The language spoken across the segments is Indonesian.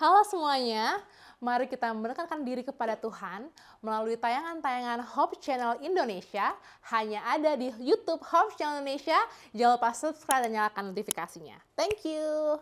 Halo semuanya, mari kita mendekatkan diri kepada Tuhan melalui tayangan-tayangan Hope Channel Indonesia, hanya ada di YouTube Hope Channel Indonesia. Jangan lupa subscribe dan nyalakan notifikasinya. Thank you.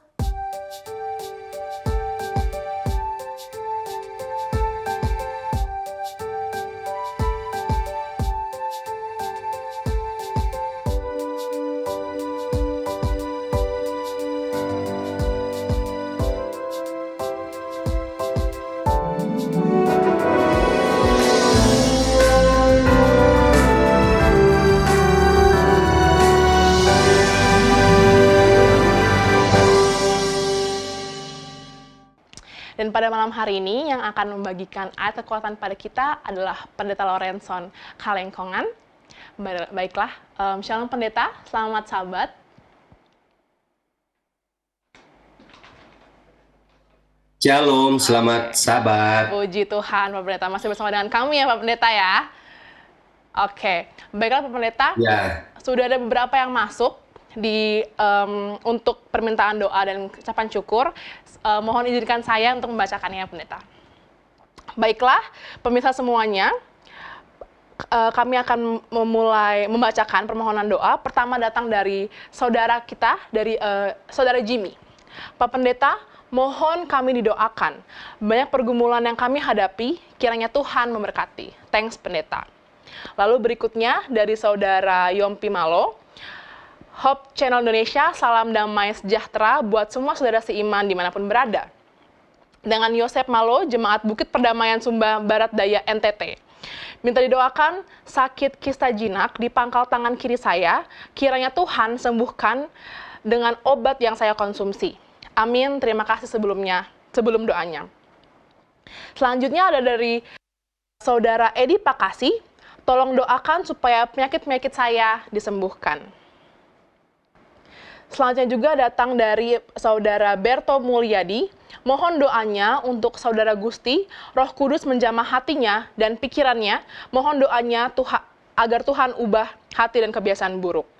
Dan pada malam hari ini yang akan membagikan ayat kekuatan pada kita adalah Pendeta Lorenson Kalengkongan. Baiklah, Shalom Pendeta, selamat sabat. Shalom, selamat sabat. Puji Tuhan, Pak Pendeta masih bersama dengan kami ya Pak Pendeta ya. Oke, baiklah Pak Pendeta, Ya, sudah ada beberapa yang masuk untuk permintaan doa dan ucapan syukur. Mohon izinkan saya untuk membacakannya, Pendeta. Baiklah, pemirsa semuanya, kami akan memulai membacakan permohonan doa. Pertama datang dari saudara kita, dari saudara Jimmy. Pak Pendeta, mohon kami didoakan. Banyak pergumulan yang kami hadapi, kiranya Tuhan memberkati. Thanks, Pendeta. Lalu berikutnya dari saudara Yompi Malo. Hope Channel Indonesia, salam damai sejahtera buat semua saudara seiman dimanapun berada. Dengan Yosep Malo, Jemaat Bukit Perdamaian Sumba Barat Daya NTT. Minta didoakan sakit kista jinak di pangkal tangan kiri saya, kiranya Tuhan sembuhkan dengan obat yang saya konsumsi. Amin, terima kasih sebelum doanya. Selanjutnya ada dari saudara Edi Pakasi, tolong doakan supaya penyakit-penyakit saya disembuhkan. Selanjutnya juga datang dari saudara Berto Mulyadi, mohon doanya untuk saudara Gusti, Roh Kudus menjamah hatinya dan pikirannya, mohon doanya agar Tuhan ubah hati dan kebiasaan buruk.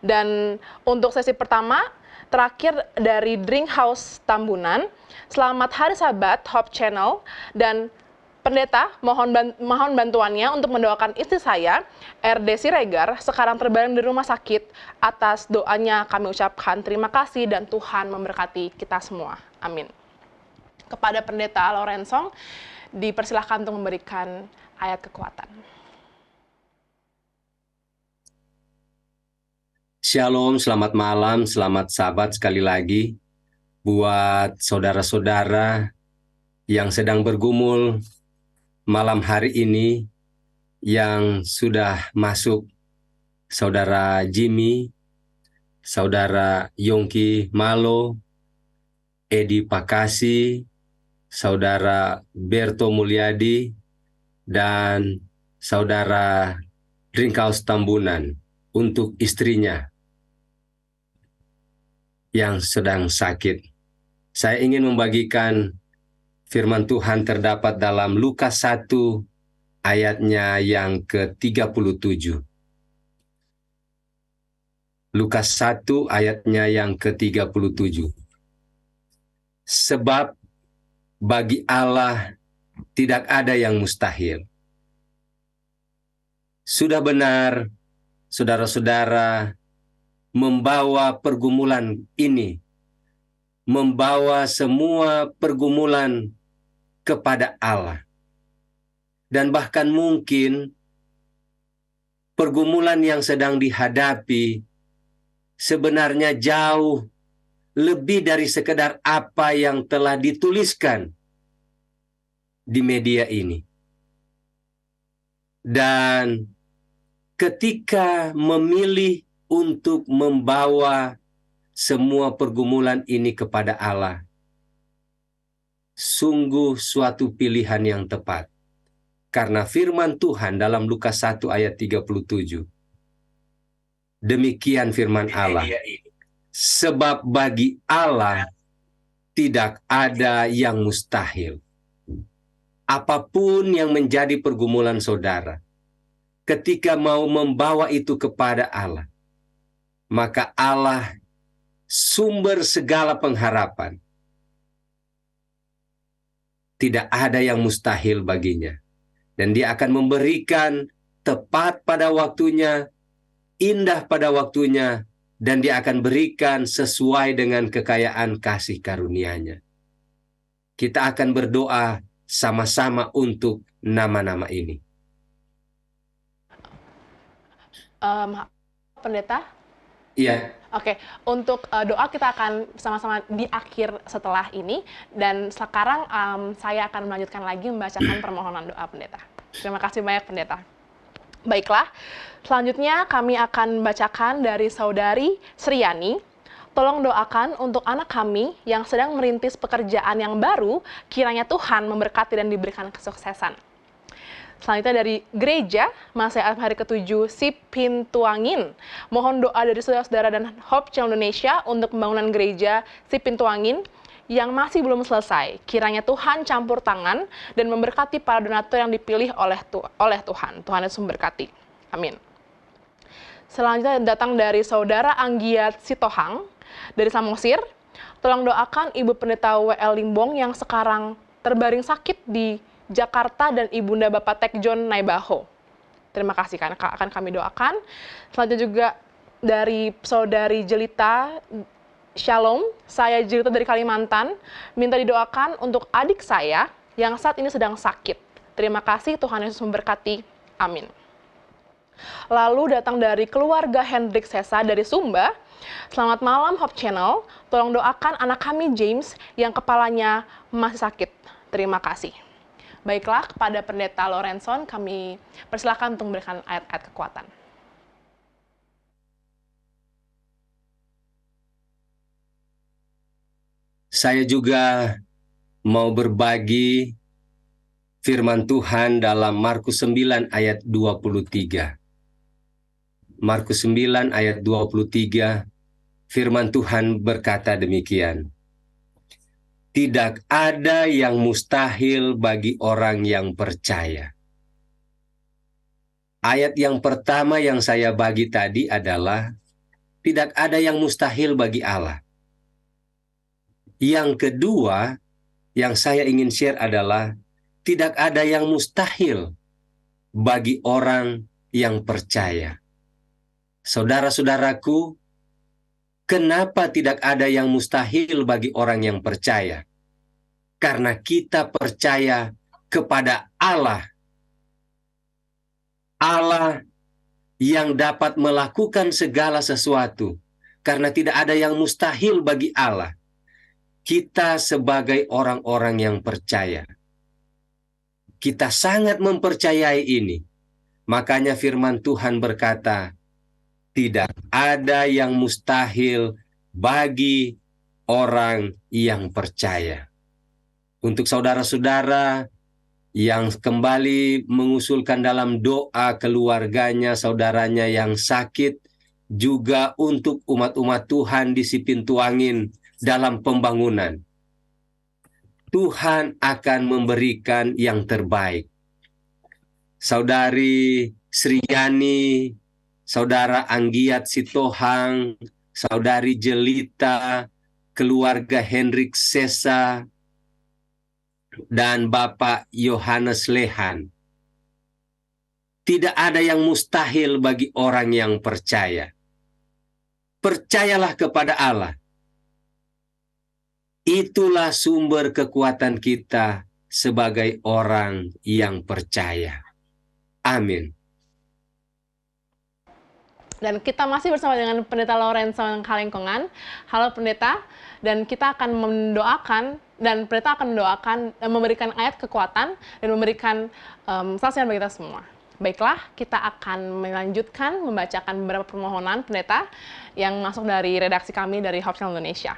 Dan untuk sesi pertama, terakhir dari Drink House Tambunan, selamat hari Sabat Hope Channel, dan Pendeta, mohon bantuannya untuk mendoakan istri saya, RD Siregar, sekarang terbaring di rumah sakit. Atas doanya kami ucapkan terima kasih dan Tuhan memberkati kita semua. Amin. Kepada Pendeta Lorenson, dipersilahkan untuk memberikan ayat kekuatan. Shalom, selamat malam, selamat sabat sekali lagi buat saudara-saudara yang sedang bergumul malam hari ini, yang sudah masuk saudara Jimmy, saudara Yongki Malo, Edi Pakasi, saudara Berto Mulyadi, dan saudara Drinkhouse Tambunan untuk istrinya yang sedang sakit. Saya ingin membagikan firman Tuhan terdapat dalam Lukas 1 ayatnya yang ke-37. Lukas 1 ayatnya yang ke-37. Sebab bagi Allah tidak ada yang mustahil. Sudah benar, saudara-saudara, membawa pergumulan ini, membawa semua pergumulan kepada Allah. Dan bahkan mungkin pergumulan yang sedang dihadapi sebenarnya jauh lebih dari sekedar apa yang telah dituliskan di media ini. Dan ketika memilih untuk membawa semua pergumulan ini kepada Allah, sungguh suatu pilihan yang tepat. Karena firman Tuhan dalam Lukas 1 ayat 37. Demikian firman Allah. Sebab bagi Allah tidak ada yang mustahil. Apapun yang menjadi pergumulan saudara, ketika mau membawa itu kepada Allah, maka Allah sumber segala pengharapan. Tidak ada yang mustahil baginya. Dan Dia akan memberikan tepat pada waktunya, indah pada waktunya, dan Dia akan berikan sesuai dengan kekayaan kasih karunia-Nya. Kita akan berdoa sama-sama untuk nama-nama ini. Pendeta? Iya. Oke, untuk doa kita akan sama-sama di akhir setelah ini, dan sekarang saya akan melanjutkan lagi membacakan permohonan doa Pendeta. Terima kasih banyak Pendeta. Baiklah, selanjutnya kami akan bacakan dari Saudari Sriani. Tolong doakan untuk anak kami yang sedang merintis pekerjaan yang baru, kiranya Tuhan memberkati dan diberikan kesuksesan. Selanjutnya dari gereja, Masehat hari ke-7 Sipintuangin. Mohon doa dari saudara-saudara dan Hope Channel Indonesia untuk pembangunan gereja Sipintuangin yang masih belum selesai. Kiranya Tuhan campur tangan dan memberkati para donatur yang dipilih oleh Tuhan. Tuhan Yesus memberkati. Amin. Selanjutnya datang dari saudara Anggiat Sitohang dari Samosir. Tolong doakan Ibu Pendeta W.L. Limbong yang sekarang terbaring sakit di Jakarta dan Ibunda Bapak Tekjon Naibaho. Terima kasih karena akan kami doakan. Selanjutnya juga dari Saudari Jelita Shalom, saya Jelita dari Kalimantan, minta didoakan untuk adik saya yang saat ini sedang sakit. Terima kasih, Tuhan Yesus memberkati. Amin. Lalu datang dari keluarga Hendrik Sesa dari Sumba. Selamat malam Hope Channel, tolong doakan anak kami James yang kepalanya masih sakit. Terima kasih. Baiklah, kepada Pendeta Lorenson kami persilakan untuk memberikan ayat-ayat kekuatan. Saya juga mau berbagi firman Tuhan dalam Markus 9 ayat 23. Markus 9 ayat 23, firman Tuhan berkata demikian. Tidak ada yang mustahil bagi orang yang percaya. Ayat yang pertama yang saya bagi tadi adalah tidak ada yang mustahil bagi Allah. Yang kedua yang saya ingin share adalah tidak ada yang mustahil bagi orang yang percaya. Saudara-saudaraku, kenapa tidak ada yang mustahil bagi orang yang percaya? Karena kita percaya kepada Allah. Allah yang dapat melakukan segala sesuatu. Karena tidak ada yang mustahil bagi Allah. Kita sebagai orang-orang yang percaya. Kita sangat mempercayai ini. Makanya firman Tuhan berkata, tidak ada yang mustahil bagi orang yang percaya. Untuk saudara-saudara yang kembali mengusulkan dalam doa keluarganya, saudaranya yang sakit, juga untuk umat-umat Tuhan di Sipintuangin dalam pembangunan. Tuhan akan memberikan yang terbaik. Saudari Sriani, Saudara Anggiat Sitohang, Saudari Jelita, keluarga Hendrik Sesa, dan Bapak Yohanes Lehan. Tidak ada yang mustahil bagi orang yang percaya. Percayalah kepada Allah. Itulah sumber kekuatan kita sebagai orang yang percaya. Amin. Dan kita masih bersama dengan Pendeta Lorenson Kalengkongan. Halo Pendeta, dan kita akan mendoakan, dan Pendeta akan mendoakan dan memberikan ayat kekuatan dan memberikan saksian bagi kita semua. Baiklah, kita akan melanjutkan membacakan beberapa permohonan Pendeta yang masuk dari redaksi kami dari Hope Channel Indonesia.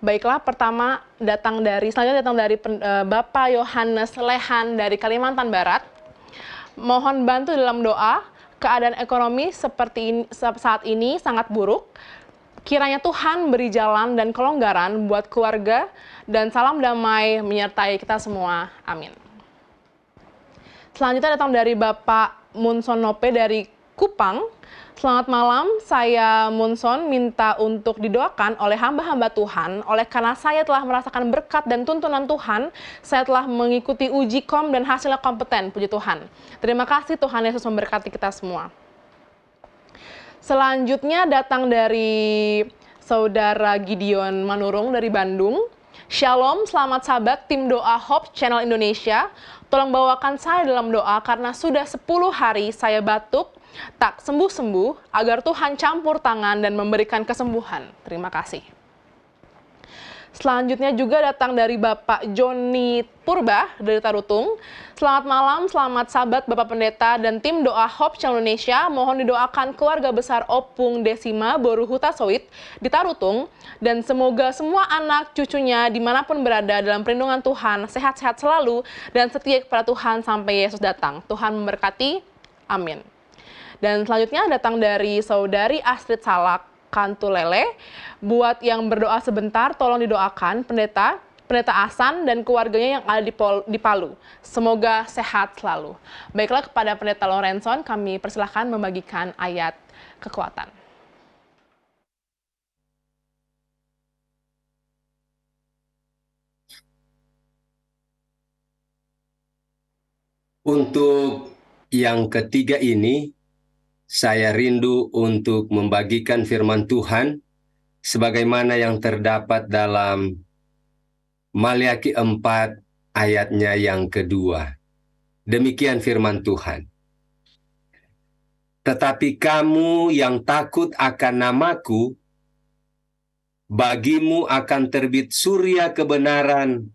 Baiklah, pertama selanjutnya datang dari Bapak Yohanes Lehan dari Kalimantan Barat. Mohon bantu dalam doa. Keadaan ekonomi saat ini sangat buruk. Kiranya Tuhan beri jalan dan kelonggaran buat keluarga, dan salam damai menyertai kita semua. Amin. Selanjutnya datang dari Bapak Munsonope dari Kupang. Selamat malam, saya Munson minta untuk didoakan oleh hamba-hamba Tuhan. Oleh karena saya telah merasakan berkat dan tuntunan Tuhan, saya telah mengikuti uji kom dan hasilnya kompeten, puji Tuhan. Terima kasih, Tuhan Yesus memberkati kita semua. Selanjutnya datang dari Saudara Gideon Manurung dari Bandung. Shalom, selamat sahabat tim doa Hope Channel Indonesia. Tolong bawakan saya dalam doa karena sudah 10 hari saya batuk, tak sembuh-sembuh, agar Tuhan campur tangan dan memberikan kesembuhan. Terima kasih. Selanjutnya juga datang dari Bapak Joni Purba dari Tarutung. Selamat malam, selamat sahabat Bapak Pendeta dan tim doa Hope Channel Indonesia. Mohon didoakan keluarga besar Opung Desima Boru Huta Soit di Tarutung. Dan semoga semua anak cucunya dimanapun berada dalam perlindungan Tuhan, sehat-sehat selalu dan setia kepada Tuhan sampai Yesus datang. Tuhan memberkati. Amin. Dan selanjutnya datang dari Saudari Astrid Salak Kantulele. Buat yang berdoa sebentar, tolong didoakan Pendeta Asan dan keluarganya yang ada di Palu. Semoga sehat selalu. Baiklah, kepada Pendeta Lorenson kami persilahkan membagikan ayat kekuatan. Untuk yang ketiga ini, saya rindu untuk membagikan firman Tuhan sebagaimana yang terdapat dalam Maliaki 4 ayatnya yang kedua. Demikian firman Tuhan. Tetapi kamu yang takut akan namaku, bagimu akan terbit surya kebenaran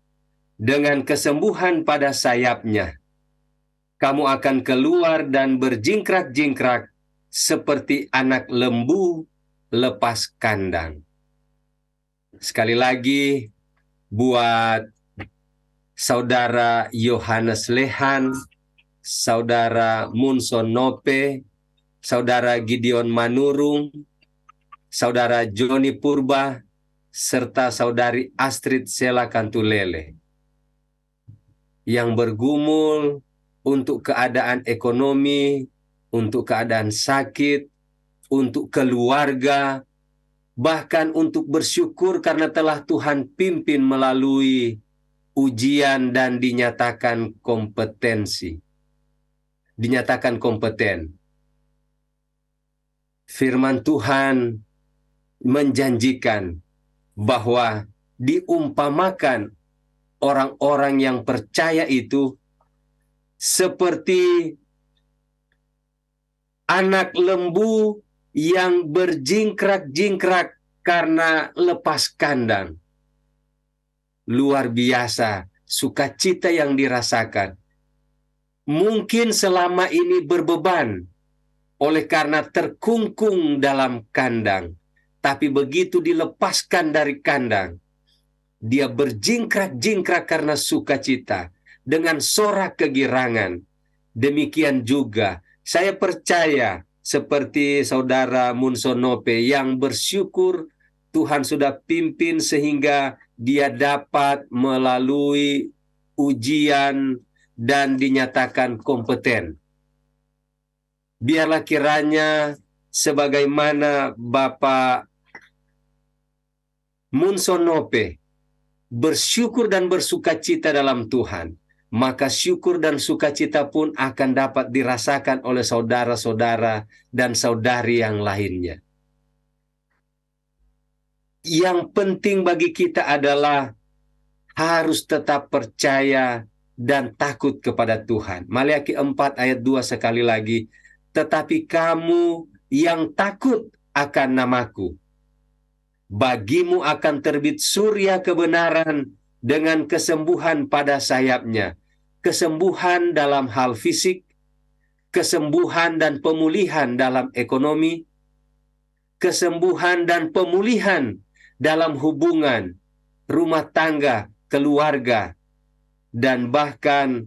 dengan kesembuhan pada sayapnya. Kamu akan keluar dan berjingkrak-jingkrak seperti anak lembu lepas kandang. Sekali lagi, buat Saudara Yohanes Lehan, Saudara Munson Nope, Saudara Gideon Manurung, Saudara Joni Purba, serta Saudari Astrid Sela Kantulele, yang bergumul untuk keadaan ekonomi, untuk keadaan sakit, untuk keluarga, bahkan untuk bersyukur karena telah Tuhan pimpin melalui ujian dan dinyatakan kompetensi. Dinyatakan kompeten. Firman Tuhan menjanjikan bahwa diumpamakan orang-orang yang percaya itu seperti anak lembu yang berjingkrak-jingkrak karena lepas kandang. Luar biasa sukacita yang dirasakan. Mungkin selama ini berbeban oleh karena terkungkung dalam kandang. Tapi begitu dilepaskan dari kandang, dia berjingkrak-jingkrak karena sukacita dengan sorak kegirangan. Demikian juga saya percaya seperti Saudara Munsonope yang bersyukur Tuhan sudah pimpin sehingga dia dapat melalui ujian dan dinyatakan kompeten. Biarlah kiranya sebagaimana Bapak Munsonope bersyukur dan bersukacita dalam Tuhan, maka syukur dan sukacita pun akan dapat dirasakan oleh saudara-saudara dan saudari yang lainnya. Yang penting bagi kita adalah harus tetap percaya dan takut kepada Tuhan. Maliaki 4 ayat 2 sekali lagi. Tetapi kamu yang takut akan namaku, bagimu akan terbit surya kebenaran dengan kesembuhan pada sayapnya. Kesembuhan dalam hal fisik, kesembuhan dan pemulihan dalam ekonomi, kesembuhan dan pemulihan dalam hubungan, rumah tangga, keluarga, dan bahkan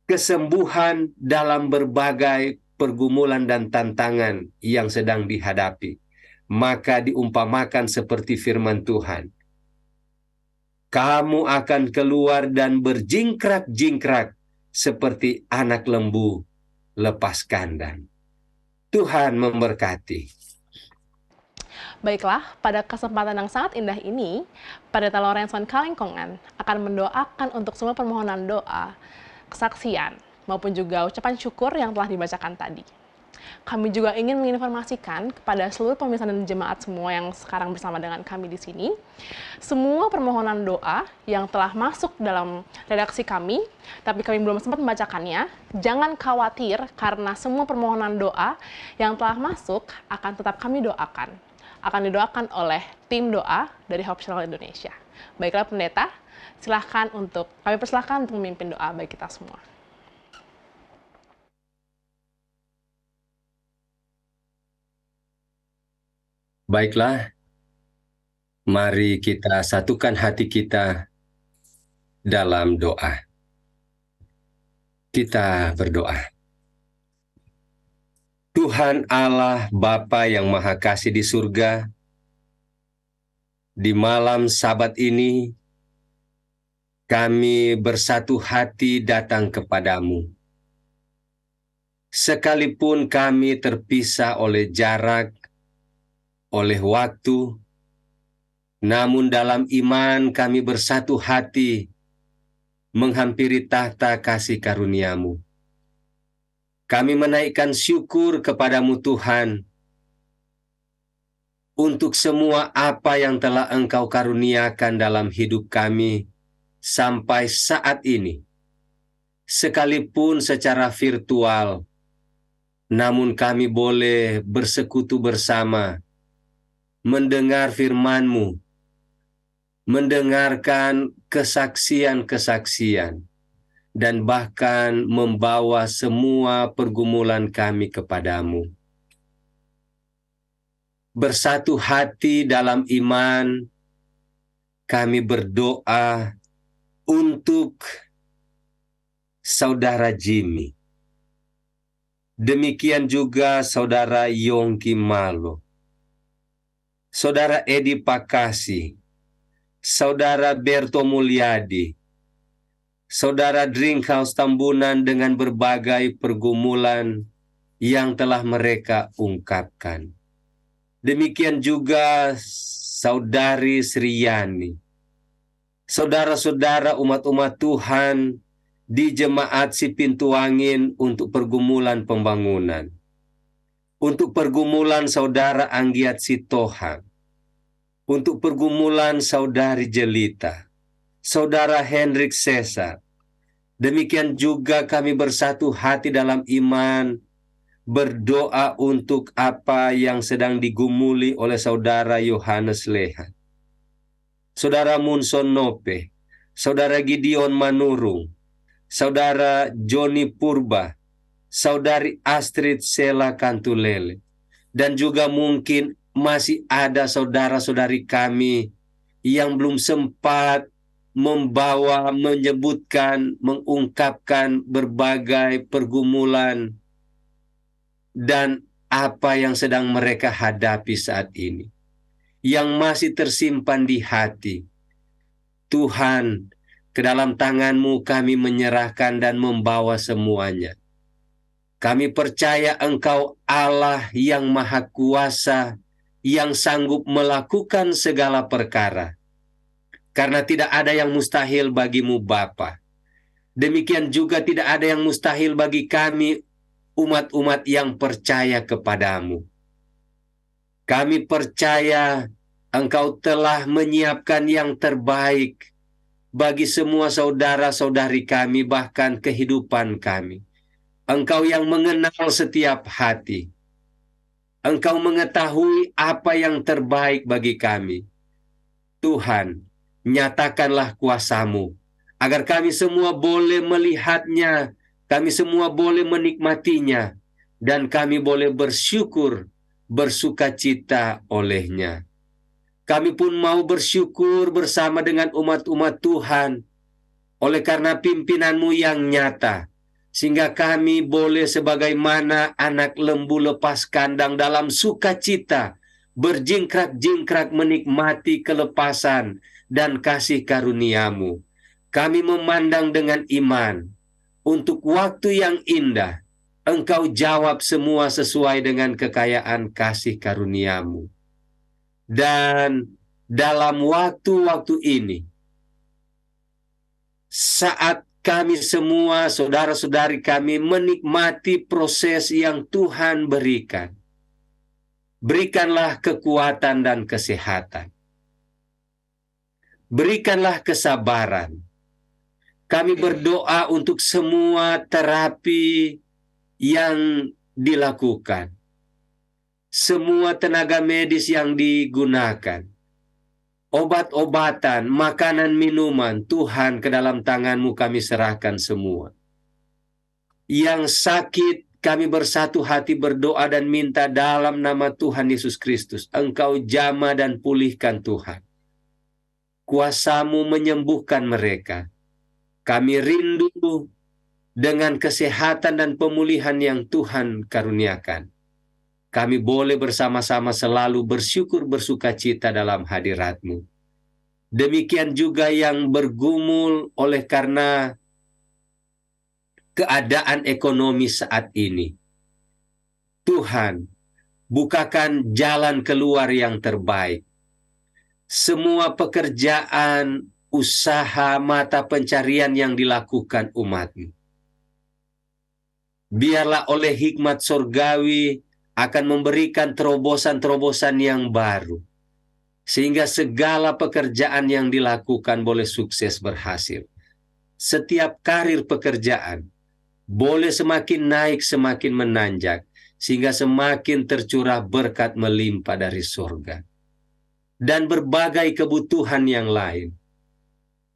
kesembuhan dalam berbagai pergumulan dan tantangan yang sedang dihadapi. Maka diumpamakan seperti firman Tuhan. Kamu akan keluar dan berjingkrak-jingkrak seperti anak lembu lepas kandang. Tuhan memberkati. Baiklah, pada kesempatan yang sangat indah ini, Pendeta Lorenzon Kalengkongan akan mendoakan untuk semua permohonan doa, kesaksian, maupun juga ucapan syukur yang telah dibacakan tadi. Kami juga ingin menginformasikan kepada seluruh pemirsa dan jemaat semua yang sekarang bersama dengan kami di sini, semua permohonan doa yang telah masuk dalam redaksi kami, tapi kami belum sempat membacakannya, jangan khawatir karena semua permohonan doa yang telah masuk akan tetap kami doakan. Akan didoakan oleh tim doa dari Hope Channel Indonesia. Baiklah pendeta, kami persilahkan untuk memimpin doa bagi kita semua. Baiklah, mari kita satukan hati kita dalam doa. Kita berdoa. Tuhan Allah Bapa yang Maha Kasih di surga, di malam Sabat ini, kami bersatu hati datang kepadamu. Sekalipun kami terpisah oleh jarak, oleh waktu, namun dalam iman kami bersatu hati menghampiri tahta kasih karunia-Mu. Kami menaikkan syukur kepadamu Tuhan, untuk semua apa yang telah Engkau karuniakan dalam hidup kami sampai saat ini. Sekalipun secara virtual, namun kami boleh bersekutu bersama, mendengar firman-Mu, mendengarkan kesaksian-kesaksian, dan bahkan membawa semua pergumulan kami kepadamu. Bersatu hati dalam iman, kami berdoa untuk Saudara Jimmy. Demikian juga Saudara Yongki Malo, Saudara Edi Pakasi, Saudara Berto Mulyadi, Saudara Drinkhouse Tambunan dengan berbagai pergumulan yang telah mereka ungkapkan. Demikian juga Saudari Sriyani, saudara-saudara umat-umat Tuhan di Jemaat Si Pintu Angin untuk pergumulan pembangunan, untuk pergumulan Saudara Anggiat Sitohang, untuk pergumulan Saudari Jelita, Saudara Hendrik Cesar. Demikian juga kami bersatu hati dalam iman, berdoa untuk apa yang sedang digumuli oleh Saudara Yohanes Lehan, Saudara Munson Nope, Saudara Gideon Manurung, Saudara Joni Purba, Saudari Astrid Sela Kantulele, dan juga mungkin masih ada saudara-saudari kami yang belum sempat membawa, menyebutkan, mengungkapkan berbagai pergumulan dan apa yang sedang mereka hadapi saat ini, yang masih tersimpan di hati. Tuhan, ke dalam tangan-Mu kami menyerahkan dan membawa semuanya. Kami percaya Engkau Allah yang Maha Kuasa, yang sanggup melakukan segala perkara. Karena tidak ada yang mustahil bagi-Mu Bapa. Demikian juga tidak ada yang mustahil bagi kami, umat-umat yang percaya kepadamu. Kami percaya Engkau telah menyiapkan yang terbaik bagi semua saudara-saudari kami, bahkan kehidupan kami. Engkau yang mengenal setiap hati. Engkau mengetahui apa yang terbaik bagi kami. Tuhan, nyatakanlah kuasa-Mu, agar kami semua boleh melihatnya, kami semua boleh menikmatinya, dan kami boleh bersyukur, bersukacita olehnya. Kami pun mau bersyukur bersama dengan umat-umat Tuhan, oleh karena pimpinan-Mu yang nyata, sehingga kami boleh sebagaimana anak lembu lepas kandang dalam sukacita, berjingkrak-jingkrak menikmati kelepasan dan kasih karunia-Mu. Kami memandang dengan iman untuk waktu yang indah, Engkau jawab semua sesuai dengan kekayaan kasih karunia-Mu. Dan dalam waktu-waktu ini, saat kami semua, saudara-saudari kami, menikmati proses yang Tuhan berikan, berikanlah kekuatan dan kesehatan. Berikanlah kesabaran. Kami berdoa untuk semua terapi yang dilakukan, semua tenaga medis yang digunakan, obat-obatan, makanan, minuman, Tuhan, ke dalam tangan-Mu kami serahkan semua. Yang sakit, kami bersatu hati berdoa dan minta dalam nama Tuhan Yesus Kristus, Engkau jamah dan pulihkan Tuhan. Kuasa-Mu menyembuhkan mereka. Kami rindu dengan kesehatan dan pemulihan yang Tuhan karuniakan. Kami boleh bersama-sama selalu bersyukur bersuka cita dalam hadirat-Mu. Demikian juga yang bergumul oleh karena keadaan ekonomi saat ini. Tuhan, bukakan jalan keluar yang terbaik. Semua pekerjaan, usaha, mata pencarian yang dilakukan umat-Mu, biarlah oleh hikmat sorgawi akan memberikan terobosan-terobosan yang baru, sehingga segala pekerjaan yang dilakukan boleh sukses berhasil. Setiap karir pekerjaan boleh semakin naik, semakin menanjak, sehingga semakin tercurah berkat melimpah dari surga. Dan berbagai kebutuhan yang lain,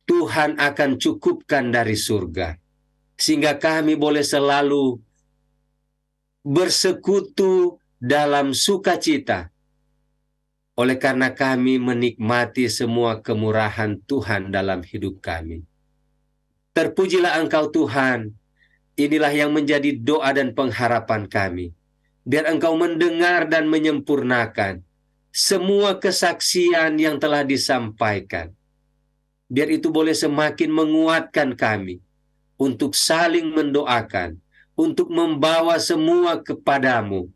Tuhan akan cukupkan dari surga, sehingga kami boleh selalu bersekutu dalam sukacita, oleh karena kami menikmati semua kemurahan Tuhan dalam hidup kami. Terpujilah Engkau Tuhan, inilah yang menjadi doa dan pengharapan kami. Biar Engkau mendengar dan menyempurnakan semua kesaksian yang telah disampaikan. Biar itu boleh semakin menguatkan kami untuk saling mendoakan, untuk membawa semua kepadamu,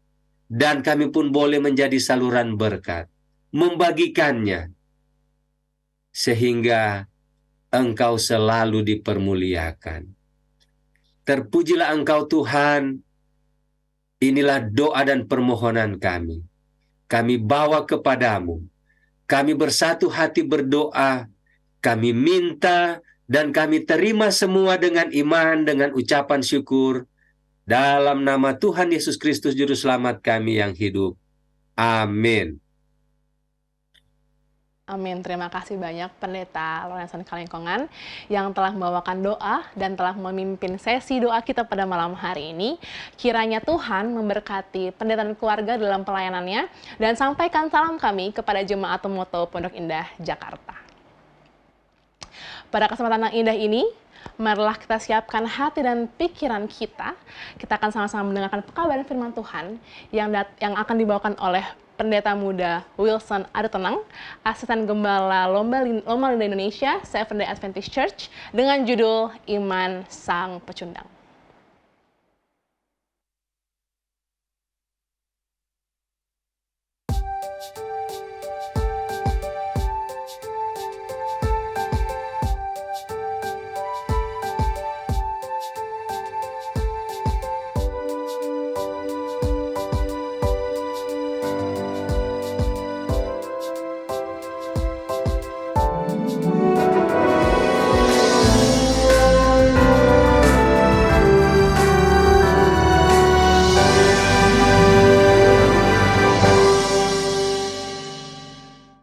dan kami pun boleh menjadi saluran berkat, membagikannya, sehingga Engkau selalu dipermuliakan. Terpujilah Engkau Tuhan, inilah doa dan permohonan kami. Kami bawa kepadamu, kami bersatu hati berdoa, kami minta dan kami terima semua dengan iman, dengan ucapan syukur, dalam nama Tuhan Yesus Kristus Juru Selamat kami yang hidup. Amin. Amin. Terima kasih banyak Pendeta Lorensan Kalengkongan yang telah membawakan doa dan telah memimpin sesi doa kita pada malam hari ini. Kiranya Tuhan memberkati pendeta dan keluarga dalam pelayanannya, dan sampaikan salam kami kepada Jemaat Tumoto Pondok Indah, Jakarta. Pada kesempatan yang indah ini, marilah kita siapkan hati dan pikiran kita. Kita akan sama-sama mendengarkan pekabaran firman Tuhan yang akan dibawakan oleh Pendeta Muda Wilson Adetenang, Asisten Gembala Lomba Linda Indonesia, Seventh Day Adventist Church, dengan judul Iman Sang Pecundang.